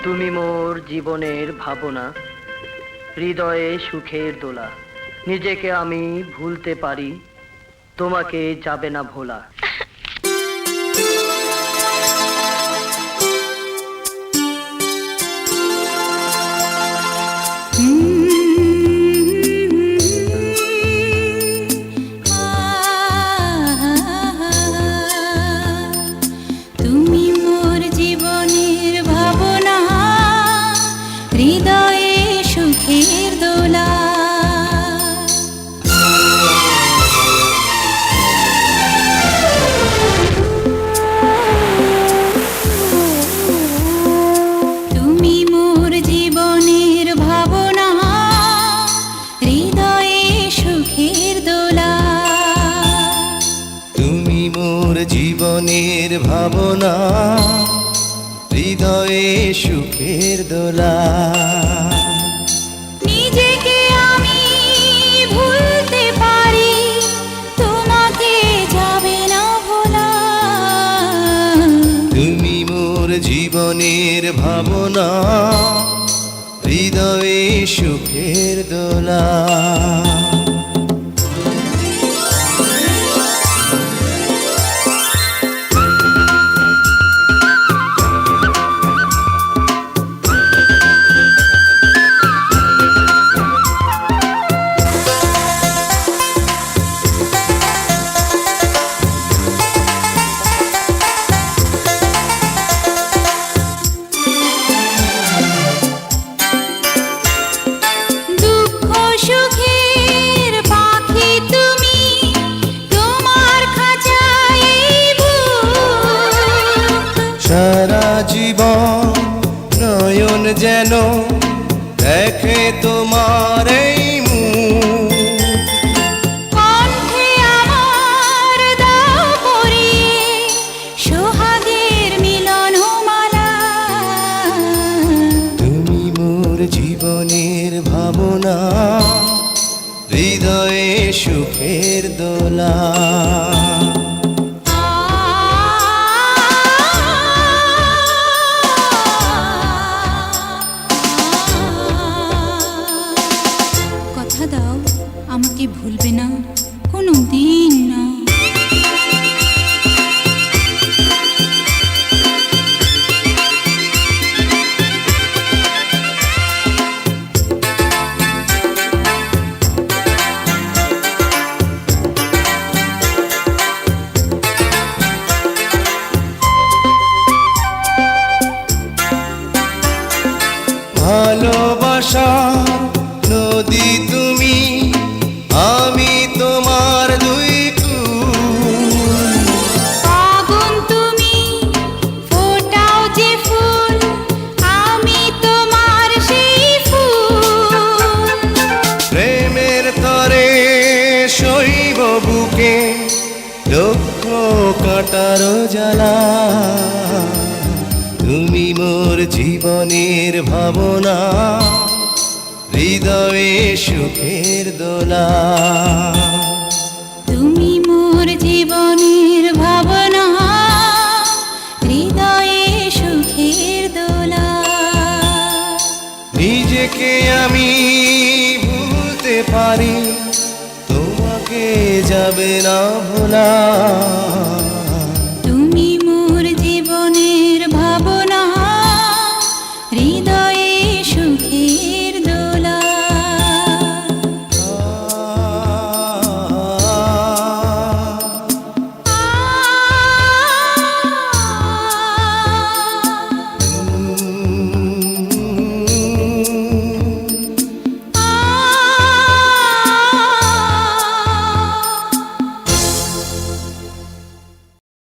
তুমি মোর জীবনের ভাবনা, হৃদয়ে সুখের দোলা। নিজেকে আমি ভুলতে পারি, তোমাকে যাবে না ভোলা। তুমি মোর জীবনের ভাবনা, হৃদয়ে সুখের দোলা। তুমি মোর জীবনের ভাবনা, হৃদয়ে সুখের দোলা। তুমি মোর জীবনের ভাবনা, হৃদয়ে সুখের দোলা। নিজেকে আমি ভুলতে পারি, তোমাকে যাবে না ভোলা। তুমি মোর জীবনের ভাবনা, হৃদয়ে সুখের দোলা। দুঃখ সুখের পাখি তুমি, তোমার খাঁচায় বুক। সারা জীবন নয়ন যেন দেখে তোমার এই মুখ। কণ্ঠে আমার দাও পরিয়ে সোহাগের মিলন মালা। তুমি মোর জীবনের ভাবনা, হৃদয়ে সুখের দোলা। কথা দাও আমাকে ভুলবে না কোনো দিন না। ভালোবাসা নদী তুমি, আমি তোমার দুই কুল। আগুন তুমি, ফোটাও যে ফুল, আমি তোমার সেই ফুল। প্রেমের তরে শৈব বুকে লক্ষ কাটার জ্বালা। তুমি মোর জীবনের ভাবনা, হৃদয়ে সুখের দোলা। তুমি মোর জীবনের ভাবনা, হৃদয়ে সুখের দোলা। নিজেকে আমি ভুলতে পারি, তোমাকে যাবে না ভোলা।